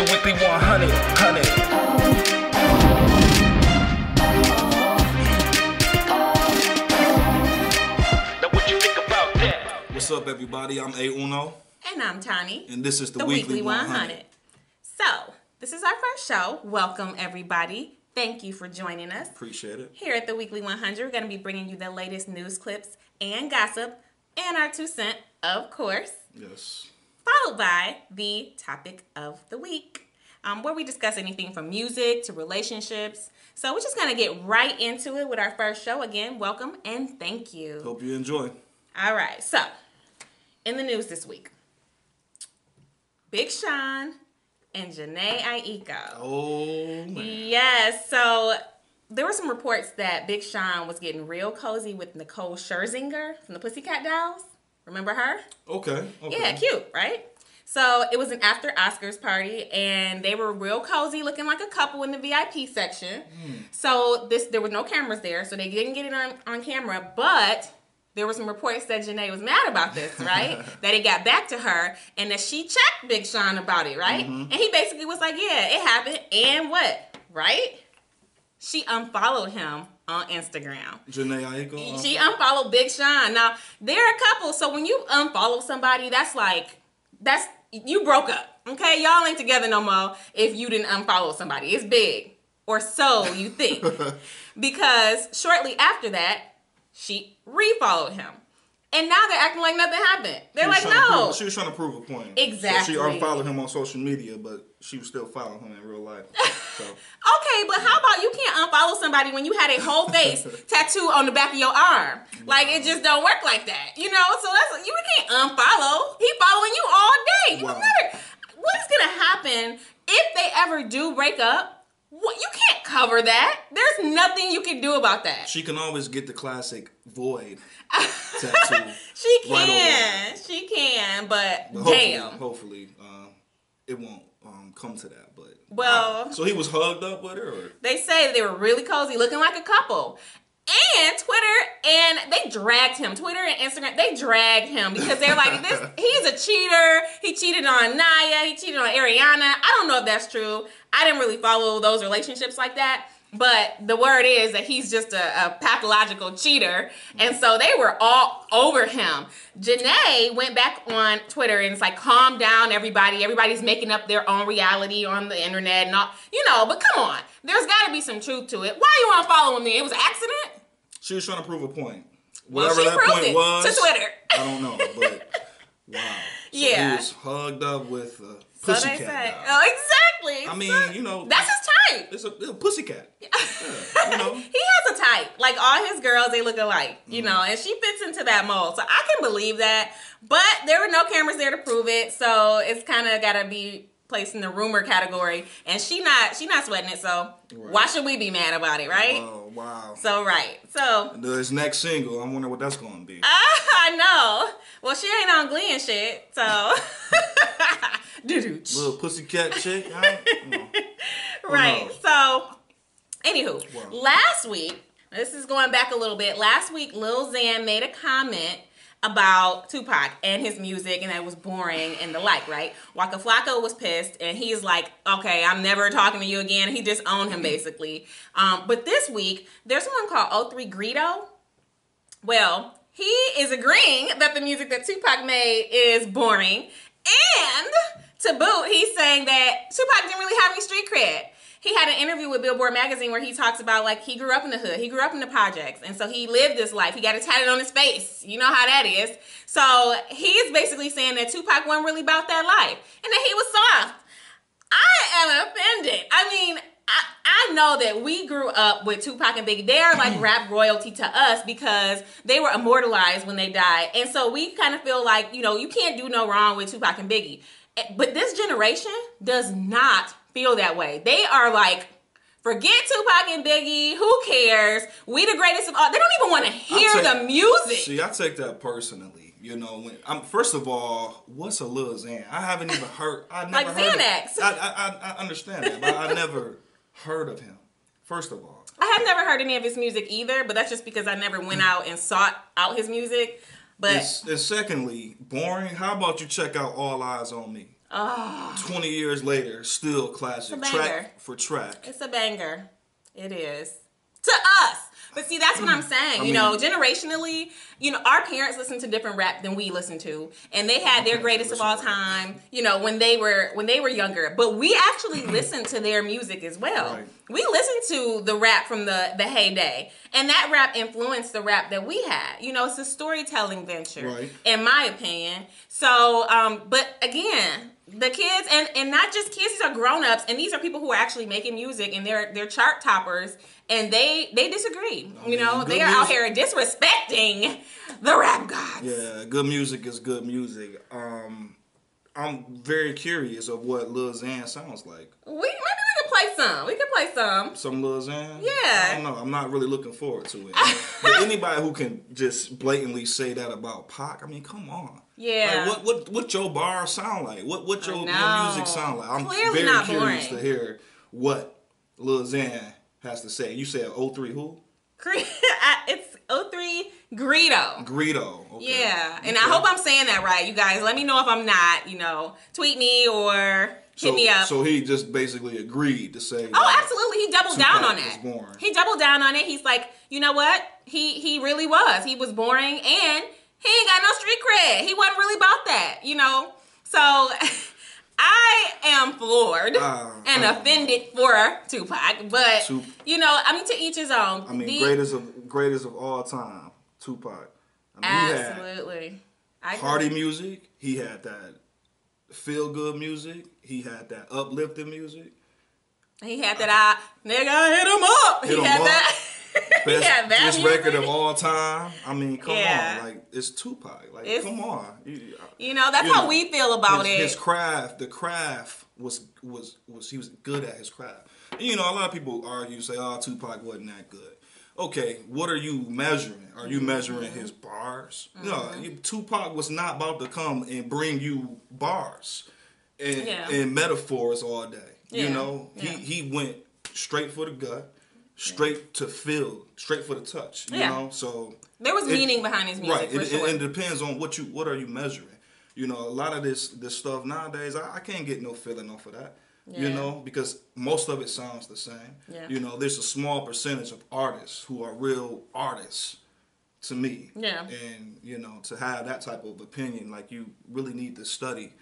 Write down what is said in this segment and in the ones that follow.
the weekly 100. Now what you think about that? What's up, everybody? I'm A1O. And I'm Tani. And this is the weekly 100. So, this is our first show. Welcome, everybody. Thank you for joining us. Appreciate it. Here at the Weekly 100, we're going to be bringing you the latest news clips and gossip and our 2 cents, of course. Yes. Followed by the topic of the week, where we discuss anything from music to relationships. So we're just going to get right into it with our first show. Again, welcome and thank you. Hope you enjoy. All right. So, in the news this week, Big Sean and Jhené Aiko. Oh, man. Yes. So, there were some reports that Big Sean was getting real cozy with Nicole Scherzinger from the Pussycat Dolls. Remember her? Okay. Yeah, cute, right? So it was an after Oscars party, and they were real cozy, looking like a couple in the VIP section. So there were no cameras there, so they didn't get it on camera. But there were some reports that Jhené was mad about this, right? That it got back to her, and that she checked Big Sean about it, right? And he basically was like, "Yeah, it happened," and what, right? She unfollowed him on Instagram. Jhené Aiko. She unfollowed Big Sean. Now, they're a couple, so when you unfollow somebody, that's you broke up, okay? Y'all ain't together no more if you didn't unfollow somebody. It's big, or so you think. Because shortly after that, she refollowed him. And now they're acting like nothing happened. They're like, no. She was trying to prove a point. Exactly. So she unfollowed him on social media, but she was still following him in real life. So. Okay, but how about you can't unfollow somebody when you had a whole face tattoo on the back of your arm? Like, it just don't work like that, you know? So you can't unfollow. He following you all day. Wow. What is going to happen if they ever do break up? You can't cover that. There's nothing you can do about that. She can always get the classic void tattoo. She can. Right, she can, but hopefully, damn. Hopefully, it won't come to that. But well, so he was hugged up with her. Or? They say they were really cozy, looking like a couple. And Twitter, and they dragged him. Twitter and Instagram, they dragged him because they're like, he's a cheater. He cheated on Naya. He cheated on Ariana. I don't know if that's true. I didn't really follow those relationships like that. But the word is that he's just a pathological cheater. And so they were all over him. Jhené went back on Twitter and it's like, calm down, everybody. Everybody's making up their own reality on the internet and all, but come on. There's got to be some truth to it. Why you want to follow me? It was an accident? She was trying to prove a point. Whatever that point was. To Twitter. I don't know, but wow. So yeah. He was hugged up with a pussycat doll. Oh, exactly. I mean, that's his type. It's a pussycat. Yeah, He has a type. Like, all his girls, they look alike, and she fits into that mold. So I can believe that. But there were no cameras there to prove it, so it's kind of got to be placed in the rumor category. And she not sweating it, so why should we be mad about it, right? Oh, wow. So, right. So his next single, I wonder what that's going to be. I know. Well, she ain't on Glee and shit, so. Little pussycat chick. Right. So, anywho, last week, this is going back a little bit. Last week, Lil Xan made a comment about Tupac and his music, and that it was boring and the like, right? Waka Flocka was pissed, and he's like, okay, I'm never talking to you again. He disowned him, basically. But this week, there's someone called O3 Greedo. Well, he is agreeing that the music that Tupac made is boring, and to boot, he's saying that Tupac didn't really have any street cred. He had an interview with Billboard magazine where he talks about, like, he grew up in the hood. He grew up in the projects. And so he lived this life. He got it tatted on his face. You know how that is. So he's basically saying that Tupac wasn't really about that life. And that he was soft. I am offended. I mean, I know that we grew up with Tupac and Biggie. They are like rap royalty to us because they were immortalized when they died. And so we kind of feel like, you can't do no wrong with Tupac and Biggie. But this generation does not feel that way. They are like, forget Tupac and Biggie. Who cares? We the greatest of all. They don't even want to hear the music. See, I take that personally. First of all, what's a Lil Xan? I haven't even heard. I never heard Xanax. I understand that, but I never heard of him. First of all, I have never heard any of his music either. But that's just because I never went out and sought out his music. But and secondly, boring. How about you check out All Eyes on Me? Oh. 20 years later, still classic. It's a banger. Track for track. It's a banger. It is. To us. But see, that's what I'm saying. You know, generationally, you know, our parents listened to different rap than we listened to, and they had their greatest of all time. You know, when they were younger. But we actually listened to their music as well. Right. We listened to the rap from the heyday, and that rap influenced the rap that we had. You know, it's a storytelling venture, right, in my opinion. So, but again, the kids, and not just kids, these are grown-ups, and these are people who are actually making music, and they're chart toppers, and they disagree. You know, they are out here disrespecting the rap gods. Yeah, good music is good music. I'm very curious of what Lil Xan sounds like. Maybe we could play some. We could play some. Some Lil Xan? Yeah. I don't know. I'm not really looking forward to it. But anybody who can just blatantly say that about Pac, I mean, come on. Yeah. Like, what your bars sound like? What your music sound like? I'm clearly very not curious boring to hear what Lil Xan has to say. You said 03 who? It's 03 G.O.A.T. Greedo. Okay. Yeah. And I hope I'm saying that right, you guys. Let me know if I'm not, you know. Tweet me or hit me up. So he just basically agreed to say. Oh, absolutely. He doubled down on it. He doubled down on it. He's like, you know what? He really was. He was boring, and he ain't got no street cred. He wasn't really about that, you know. So I am floored and offended for Tupac, but you know, I mean, to each his own. I mean, greatest of all time, Tupac. I mean, absolutely. He had party music. He had that feel good music. He had that uplifting music. He had that nigga hit him up. He had that. Best record of all time. I mean, come on, like it's Tupac. Like, come on. You know, that's how we feel about it. His craft, the craft was he was good at his craft. And, you know, a lot of people argue, say, "Oh, Tupac wasn't that good." Okay, what are you measuring? Are you measuring his bars? No, Tupac was not about to come and bring you bars and metaphors all day. You know, he went straight for the gut. Straight to feel, straight for the touch, you know. So there was meaning behind his music, right? For sure. It depends on what are you measuring. You know, a lot of this stuff nowadays, I can't get no feeling off of that. You know, because most of it sounds the same. You know, there's a small percentage of artists who are real artists to me. And you know, to have that type of opinion, like, you really need to study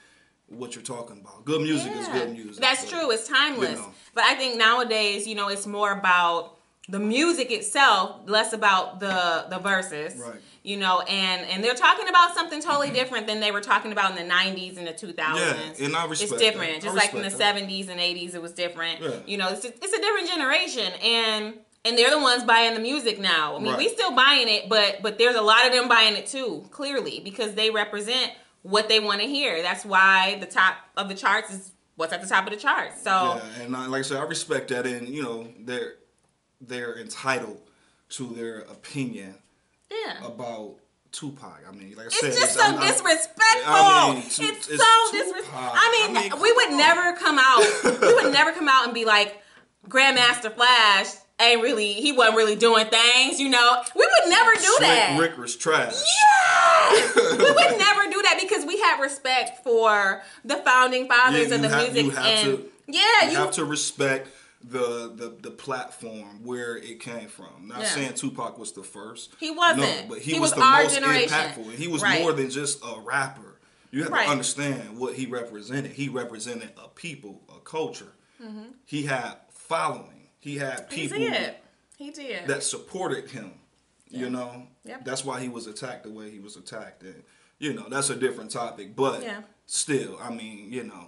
what you're talking about. Good music is good music. That's true. It's timeless. You know. But I think nowadays, you know, it's more about the music itself, less about the verses. Right. You know, and they're talking about something totally different than they were talking about in the 90s and the 2000s. Yeah, and I respect It's different. That. Just like in the 70s and 80s, it was different. Yeah. You know, it's a different generation, and they're the ones buying the music now. I mean, we still buying it, but there's a lot of them buying it too, clearly, because they represent what they want to hear. That's why the top of the charts is what's at the top of the charts. So yeah, and like I said, I respect that, and you know, they're entitled to their opinion about Tupac. I mean, like I said, it's just so disrespectful. It's so disrespectful. I mean, we would never come out. We would never come out and be like, Grandmaster Flash he wasn't really doing things, you know. We would never do that. Rick was trash. Yeah! We would never do that because we have respect for the founding fathers of the music. You have to respect the platform where it came from. Not saying Tupac was the first. He wasn't. No, but he was the our most generation. Impactful. And he was more than just a rapper. You have to understand what he represented. He represented a people, a culture. Mm-hmm. He had following. He had people he did. that supported him. You know? Yep. That's why he was attacked the way he was attacked. And, you know, that's a different topic. But still, I mean, you know,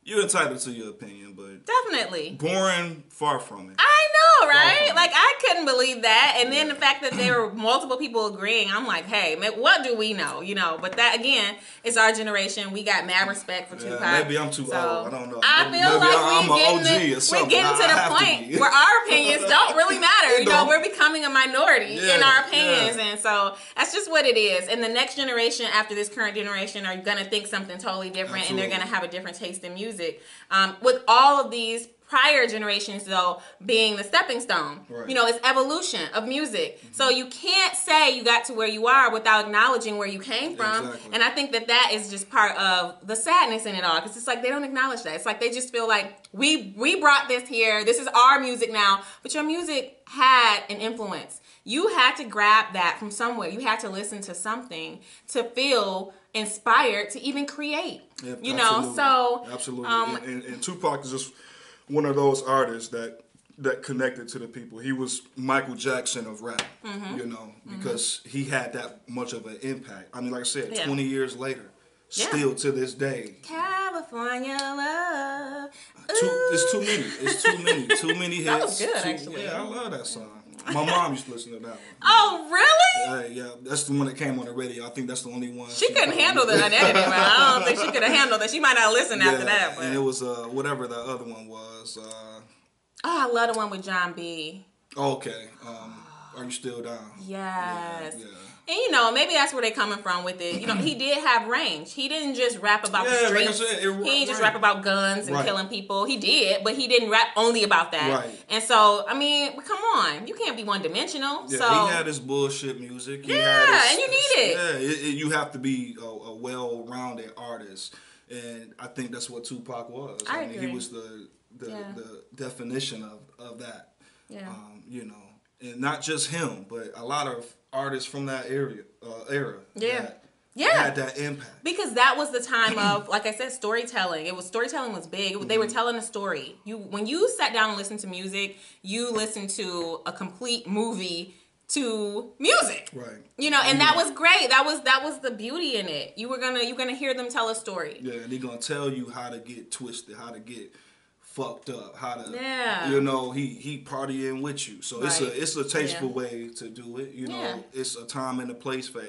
you're entitled to your opinion, but definitely boring, far from it. I know, right? Like, I couldn't believe that. And then the fact that there were multiple people agreeing, I'm like, hey, man, what do we know? You know, but that, again, is our generation. We got mad respect for Tupac. Maybe I'm too old. I don't know. I feel like we're getting to the point where our opinions don't really matter. You know, we're becoming a minority in our opinions. And so that's just what it is. And the next generation after this current generation are going to think something totally different. Absolutely. And they're going to have a different taste in music. With all of these prior generations, though, being the stepping stone. Right. You know, it's evolution of music. So you can't say you got to where you are without acknowledging where you came from. Exactly. And I think that is just part of the sadness in it all. Because it's like they don't acknowledge that. It's like they just feel like we brought this here. This is our music now. But your music had an influence. You had to grab that from somewhere. You had to listen to something to feel inspired to even create. Yep, you know, so absolutely. And Tupac is just one of those artists that connected to the people. He was Michael Jackson of rap, you know, because he had that much of an impact. I mean, like I said, 20 years later, still to this day. California love. It's too many. It's too many hits. That was good, actually. Yeah, I love that song. My mom used to listen to that one. Oh, really? Yeah, that's the one that came on the radio. I think that's the only one. She couldn't handle that editing. I don't think she could have handled that. She might not listen after that. But. And it was whatever the other one was. I love the one with John B. Okay. Are You Still Down? Yes. Yeah. And you know, maybe that's where they're coming from with it. You know, he did have range. He didn't just rap about the streets. Like I said, he didn't just rap about guns and killing people. He did, but he didn't rap only about that. Right. And so, I mean, come on. You can't be one-dimensional. Yeah, so, he had his bullshit music. And you need it. Yeah, you have to be a well-rounded artist. And I think that's what Tupac was. I agree. He was the definition of that. Yeah. You know, and not just him, but a lot of artists from that era. Had that impact. Because that was the time of, like I said, storytelling. Storytelling was big. They were telling a story. When you sat down and listened to music, you listened to a complete movie to music. Right. You know, and that was great. That was the beauty in it. You're gonna hear them tell a story. Yeah, and they're gonna tell you how to get twisted, how to get fucked up, how to you know, he partying with you. So it's a tasteful way to do it. You know, it's a time and a place for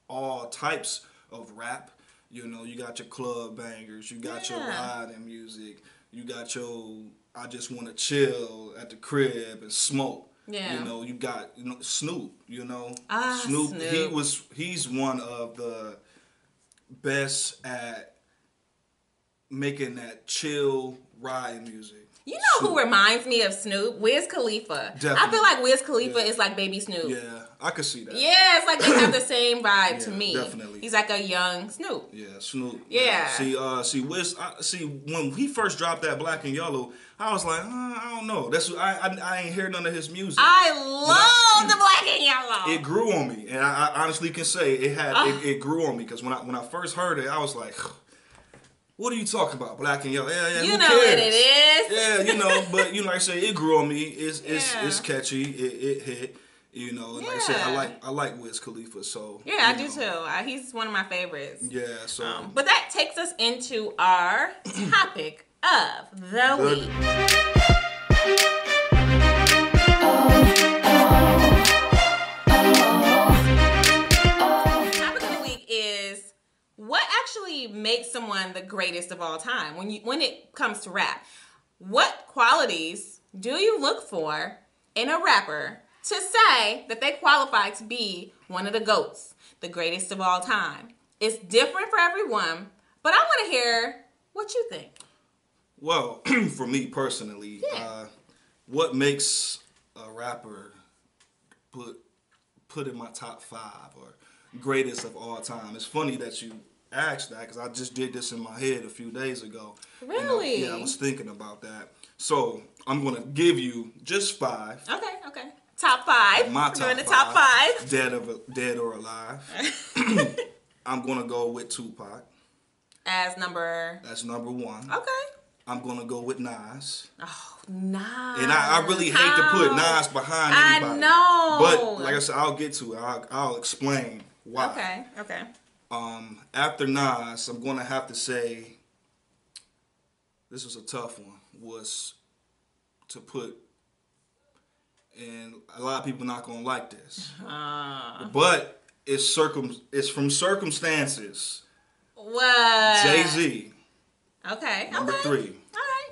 all types of rap. You know, you got your club bangers, you got your riding music, you got your I just want to chill at the crib and smoke. Yeah. You know, you got Snoop, you know. Snoop. He's one of the best at making that chill riding music. You know who reminds me of Snoop? Wiz Khalifa. Definitely. I feel like Wiz Khalifa is like baby Snoop. Yeah, I could see that. Yeah, it's like they have the same vibe to me. Definitely. He's like a young Snoop. Yeah, Snoop. Yeah. See, Wiz. When he first dropped that Black and Yellow, I was like, I don't know. I ain't hear none of his music. I love the Black and Yellow. It grew on me, and I honestly can say it grew on me because when I first heard it, I was like, what are you talking about? Black and Yellow? Yeah. You who know cares? what it is. Yeah, you know, but like I say, it grew on me. It's catchy. It hit. You know, and like I said, I like Wiz Khalifa. So I do too. He's one of my favorites. Yeah. So, but that takes us into our topic of the week. Topic of the week is what actually makes someone the greatest of all time when it comes to rap. What qualities do you look for in a rapper to say that they qualify to be one of the GOATs, the greatest of all time? It's different for everyone, but I want to hear what you think. Well, for me personally, what makes a rapper put in my top 5 or greatest of all time? It's funny that you asked that because I just did this in my head a few days ago. Really? I was thinking about that. So I'm going to give you just 5. Okay. Top 5. My top 5. The top 5. Dead or alive. I'm going to go with Tupac. That's number 1. Okay. I'm going to go with Nas. Oh, Nas. And I really hate to put Nas behind anybody. I know. But like I said, I'll get to it. I'll explain why. Okay. After Nas, I'm going to have to say, this was a tough one, was to put, and a lot of people not going to like this. But it's from circumstances. What? Jay-Z. Okay. Number 3. All right.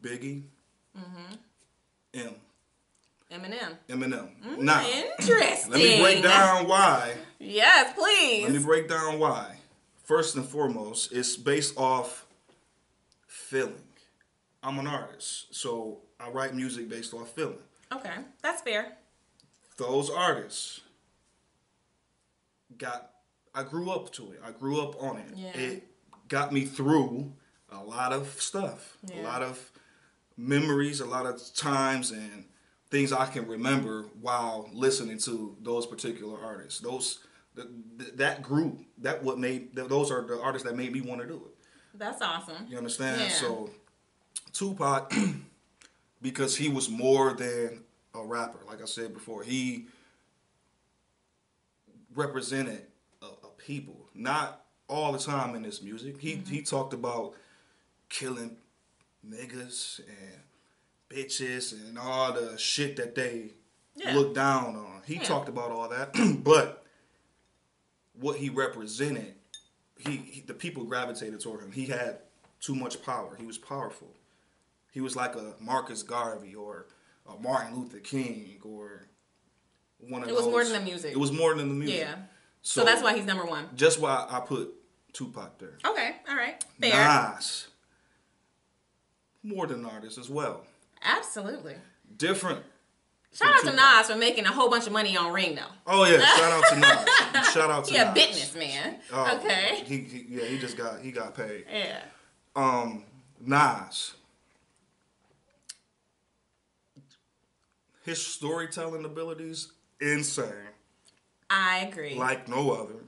Biggie. Eminem. Now, interesting. Let me break down why. Yes, please. Let me break down why. First and foremost, it's based off feeling. I'm an artist, so I write music based off feeling. Okay, that's fair. Those artists I grew up to it. I grew up on it. Yeah. It got me through a lot of stuff, a lot of memories, a lot of times and things I can remember while listening to those particular artists. That group, those are the artists that made me want to do it. That's awesome. You understand? Yeah. So Tupac, because he was more than a rapper. Like I said before, he represented a people. Not all the time in his music. He talked about killing niggas and bitches and all the shit that they look down on. He talked about all that, but what he represented, the people gravitated toward him. He had too much power. He was powerful. He was like a Marcus Garvey or a Martin Luther King or one of those. It was more than the music. It was more than the music. Yeah. So that's why he's number one. Just why I put Tupac there. Okay. All right. Fair. Nas, more than an artist as well. Absolutely. Different. Shout out to Nas for making a whole bunch of money on Ring, though. Oh yeah, shout out to Nas. Shout out to Nas. He a businessman. Okay. He just got paid. Yeah. Nas. His storytelling abilities, insane. I agree. Like no other.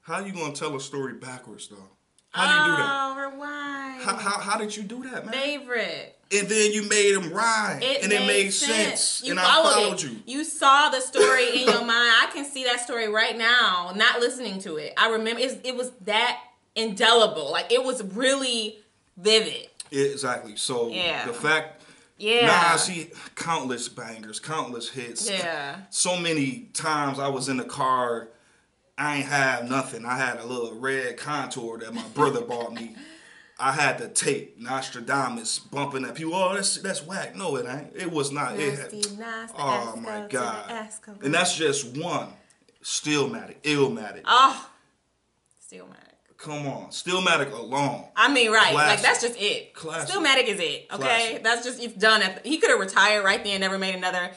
How you gonna tell a story backwards though? How do you do that? Oh, rewind. How did you do that, man? Favorite. And then you made him rhyme. And it made sense. You and followed I followed it. you. You saw the story in your mind. I can see that story right now, not listening to it. I remember it was that indelible. Like, it was really vivid. Exactly. So, the fact... Nas, countless bangers, countless hits. Yeah. So many times I was in the car, I ain't have nothing. I had a little red Contour that my brother bought me. I had the tape, Nostradamus, bumping at people. Oh, that's whack. No, it ain't. It was not. Oh, my God. And that's just one. Stillmatic, Illmatic. Oh, Stillmatic. Come on. Stillmatic alone. I mean, right. Classic. Like, that's just it. Classic. Stillmatic is it, okay? Classic. That's just, it's done. He could have retired right then, never made another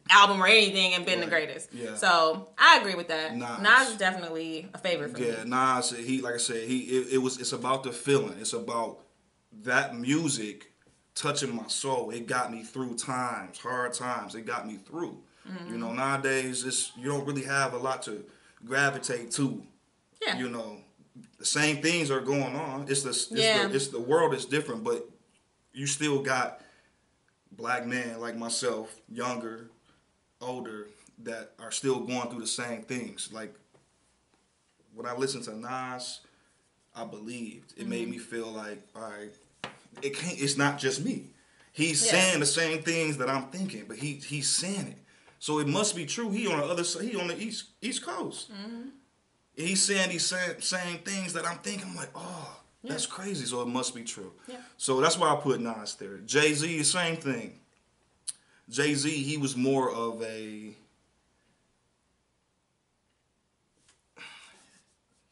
album or anything and been the greatest. Yeah. So, I agree with that. Nas is definitely a favorite for me. Yeah, Nas, like I said, it's about the feeling. It's about that music touching my soul. It got me through times, hard times. It got me through. Mm-hmm. You know, nowadays, you don't really have a lot to gravitate to. Yeah. You know, the same things are going on. It's the world is different, but you still got black men like myself, younger, older, that are still going through the same things. Like, when I listened to Nas, I believed. It made me feel like, all right, it's not just me. He's saying the same things that I'm thinking, but he's saying it. So it must be true. He on the other side. He on the East Coast. Mm-hmm. He's saying these same things that I'm thinking. I'm like, oh, that's crazy. So it must be true. Yeah. So that's why I put Nas there. Jay-Z, same thing. Jay-Z, he was more of he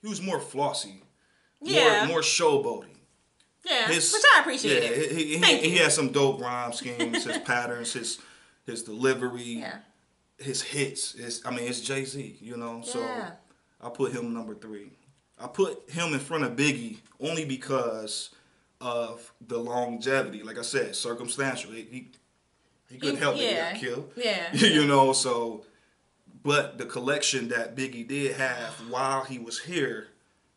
was more flossy. Yeah. More showboaty. Yeah, which I appreciate. Yeah, he had some dope rhyme schemes, his patterns, his delivery, his hits. It's Jay-Z, you know. Yeah. So I put him number 3. I put him in front of Biggie only because of the longevity. Like I said, circumstantial. He couldn't help it. He got killed. Yeah. You know, so... But the collection that Biggie did have while he was here,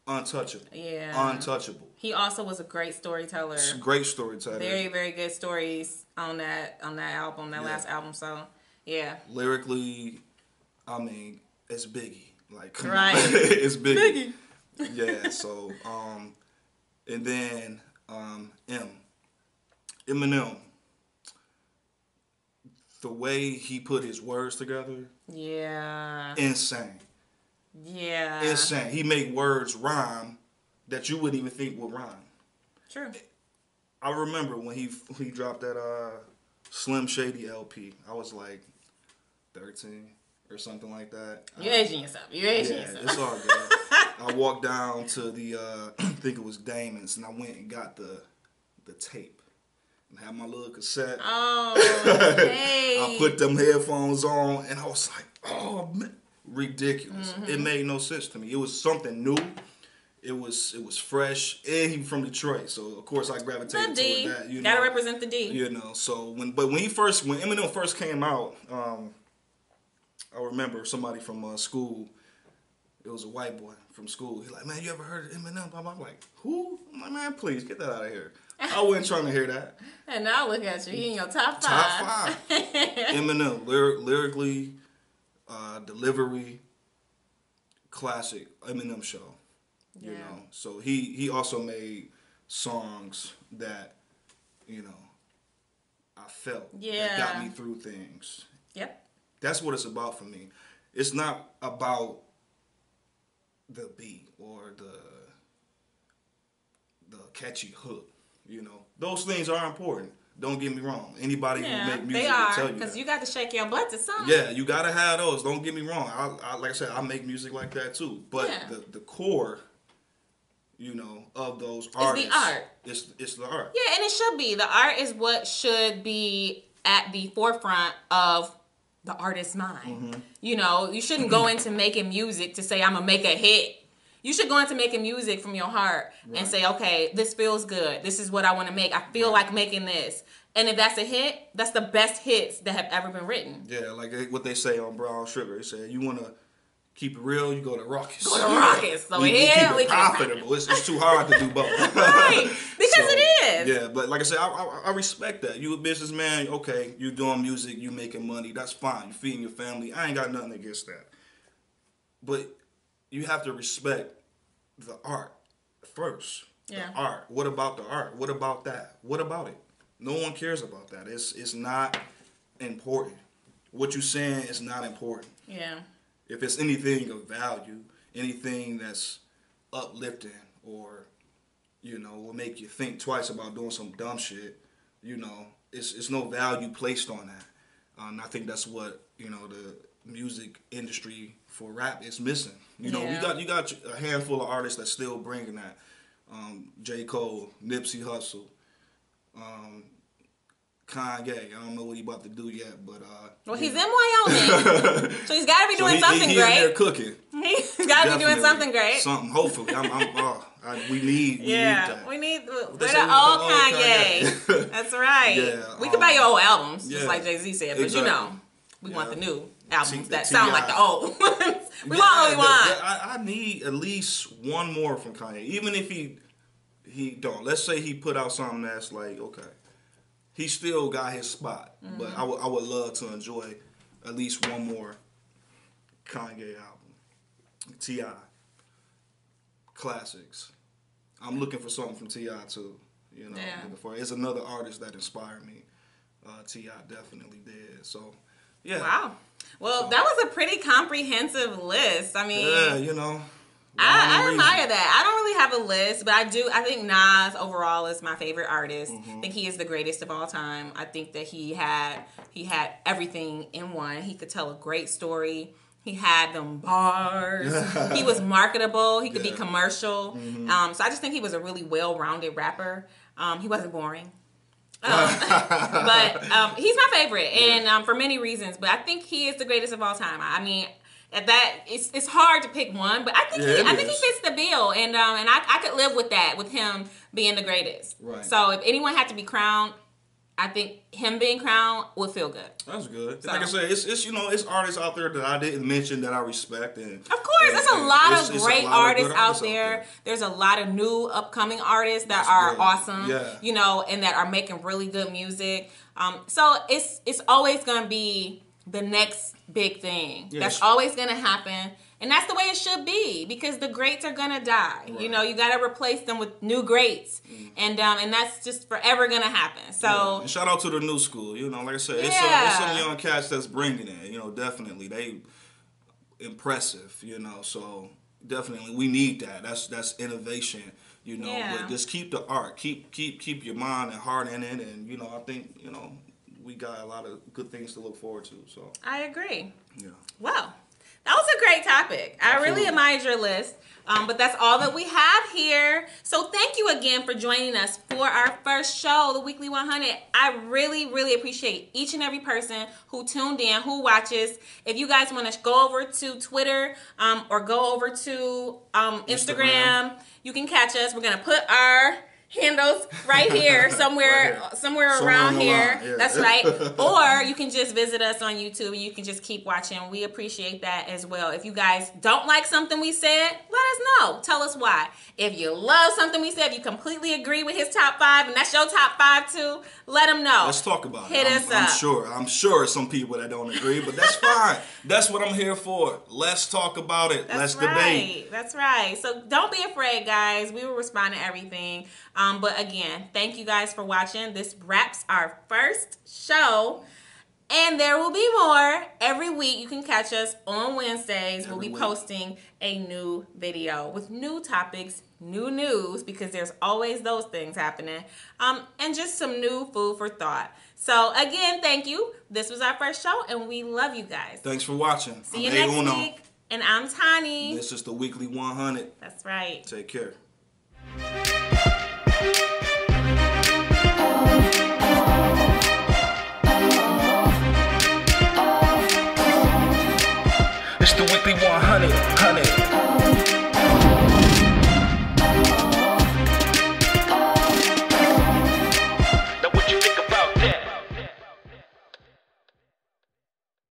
untouchable. Yeah. Untouchable. He also was a great storyteller. Great storyteller. Very, very good stories on that album, last album. So, yeah. Lyrically, it's Biggie. Like, come on. It's Biggie. Yeah, so, and then Eminem. The way he put his words together. Yeah. Insane. Yeah. Insane. He made words rhyme that you wouldn't even think would rhyme. True. I remember when he dropped that Slim Shady LP. I was like 13 or something like that. You're aging yourself. It's all good. I walked down to the I think it was Damon's, and I went and got the tape. I had my little cassette. Oh, hey. I put them headphones on, and I was like, oh, man. Ridiculous. It made no sense to me. It was something new. It was fresh, and he from Detroit, so of course I gravitated toward that. You know, gotta represent the D. You know, so when Eminem first came out, I remember somebody from school. It was a white boy from school. He's like, man, you ever heard of Eminem? I'm like, who? I'm like, man, please get that out of here. I wasn't trying to hear that. And now look at you. He in your top 5. Top 5. Eminem, lyrically, delivery, classic Eminem show. You know, so he also made songs that, you know, I felt that got me through things. Yep. That's what it's about for me. It's not about the beat or the catchy hook. You know, those things are important. Don't get me wrong. Anybody who make music they will are, tell you because that. you got to shake your butt to something. Yeah, you gotta have those. Don't get me wrong. I like I said, I make music like that too. But the core, you know, of those artists, it's the art. It's the art. Yeah, and it should be. The art is what should be at the forefront of the artist's mind. You know, you shouldn't go into making music to say I'm gonna make a hit. You should go into making music from your heart and say, okay, this feels good. This is what I want to make. I feel like making this. And if that's a hit, that's the best hits that have ever been written. Yeah, like what they say on Brown Sugar. They say, you want to keep it real, you go to Rockets. Go to Rockets. So we keep it profitable. It's too hard to do both. Right. Because it is. Yeah, but like I said, I respect that. You a businessman, okay, you doing music, you making money. That's fine. You feeding your family. I ain't got nothing against that. But you have to respect the art first. Yeah. The art. What about the art? What about that? What about it? No one cares about that. It's not important. What you're saying is not important. Yeah. If it's anything of value, anything that's uplifting or, you know, will make you think twice about doing some dumb shit, you know, it's no value placed on that. And I think that's what, you know, the music industry for rap is missing. You know, you got a handful of artists that's still bringing that. G.O.A.T, Nipsey Hussle, Kanye. I don't know what he about to do yet, but well, he's in Wyoming, so he's got to be doing something great. He's there cooking. He's got to be doing something great. Something. Hopefully, we need that. We're the old Kanye. That's right. Yeah, we could buy your old albums, just like Jay-Z said, but you know, we want the new albums that sound like the old ones. We want what we want. I need at least one more from Kanye, even if he don't. Let's say he put out something that's like, okay, he still got his spot, but I would love to enjoy at least one more Kanye album. T.I. Classics. I'm looking for something from T.I. too. You know, it's another artist that inspired me. T.I. definitely did. So, yeah. Wow. Well, that was a pretty comprehensive list. I mean, yeah, you know. I admire that. I don't really have a list, but I think Nas overall is my favorite artist. I think he is the greatest of all time. I think that he had everything in one. He could tell a great story. He had them bars. He was marketable. He could be commercial. So I just think he was a really well-rounded rapper. He wasn't boring. But he's my favorite, and for many reasons. But I think he is the greatest of all time. I mean, at that it's hard to pick one, but I think he fits the bill, and I could live with that, with him being the greatest. Right. So if anyone had to be crowned, I think him being crowned would feel good. That's good. So, like I said, it's you know, it's artists out there that I didn't mention that I respect, and of course, there's a lot of great artists out there. There's a lot of new upcoming artists that are awesome, you know, and that are making really good music. So it's always gonna be the next big thing. That's always gonna happen. And that's the way it should be, because the greats are gonna die. Right. You know, you gotta replace them with new greats, and that's just forever gonna happen. So, and shout out to the new school. You know, like I said, it's some young cats that's bringing it. You know, definitely they impressive. You know, so definitely we need that. That's innovation. You know, but just keep the art, keep your mind and heart in it, and you know, I think we got a lot of good things to look forward to. So I agree. Yeah. Well. That was a great topic. I really admired your list. But that's all that we have here. So thank you again for joining us for our first show, the Weekly 100. I really, really appreciate each and every person who tuned in, who watches. If you guys want to go over to Twitter or go over to Instagram, you can catch us. We're going to put our handles right here, somewhere around here. Yeah. That's right. Or you can just visit us on YouTube and you can just keep watching. We appreciate that as well. If you guys don't like something we said, let us know. Tell us why. If you love something we said, if you completely agree with his top 5 and that's your top 5 too, let them know. Let's talk about Hit us up. I'm sure some people that don't agree, but that's fine. That's what I'm here for. Let's talk about it. Let's debate. That's right. So don't be afraid, guys. We will respond to everything. But again, thank you guys for watching. This wraps our first show. And there will be more. Every week you can catch us on Wednesdays. We'll be posting a new video with new topics, new news, because there's always those things happening. And just some new food for thought. So again, thank you. This was our first show and we love you guys. Thanks for watching. See you next week. And I'm Tani. This is the Weekly 100. That's right. Take care. It's the Weekly 100.